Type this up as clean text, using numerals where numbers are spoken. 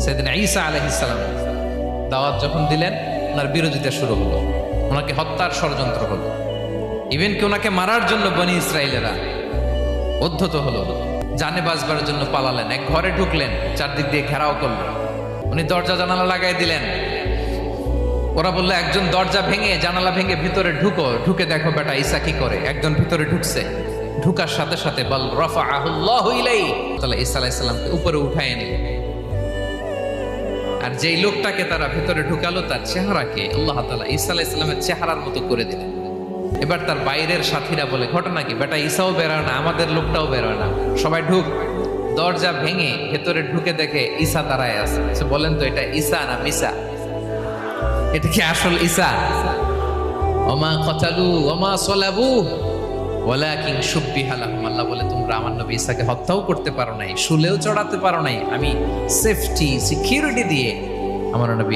সাইয়েদনা ঈসা আলাইহিস সালাম দাওয়াত যখন দিলেন, ওনার বিরোধিতা শুরু হলো, ওনাকে হত্যার ষড়যন্ত্র হলো। ইভেন কি ওনাকে মারার জন্য বনি ইসরায়েলেরা উদ্ধত হলো, জানে বাঁচবার জন্য পালালেন, এক ঘরে ঢুকলেন, চারদিক দিয়ে ঘেরাও করলেন, উনি দরজা জানালা লাগাই দিলেন। ওরা বললো একজন দরজা ভেঙে জানালা ভেঙে ভিতরে ঢুকে দেখো বেটা ঈসা কি করে। একজন ভিতরে ঢুকছে, ঢুকার সাথে সাথে বল রাফাআহুল্লাহু ইলাইহি, তাহলে ঈসা আলাইহিস সালামকে উপরে উঠায় নিল। আর যেই লোকটাকে তারা ভিতরে ঢুকালো তার চেহারাকে আল্লাহ তাআলা ঈসা আলাইহিস সালামের চেহারার মতো করে দিলেন। এবার তার বাইরের সাথীরা বলে ঘটনা কি, বেটা ঈসাও বেরোয় না, আমাদের লোকটাও বেরোয় না, সবাই ঢুক। দরজা ভেঙে ভেতরে ঢুকে দেখে ঈসা দাঁড়ায় আছে। বলেন তো এটা ঈসা না মিসা? এটা কি আসল ঈসা? ওমা কতালু ওমা সলাবু ওয়ালাকিন শুব্বিহা লাহুম। আল্লাহ বলে তোমরা আমার নবী ঈসাকে হত্যাও করতে পারো নাই, শুলেও চড়াতে পারো নাই, আমি সেফটি সিকিউরিটি দিয়ে আমার নবী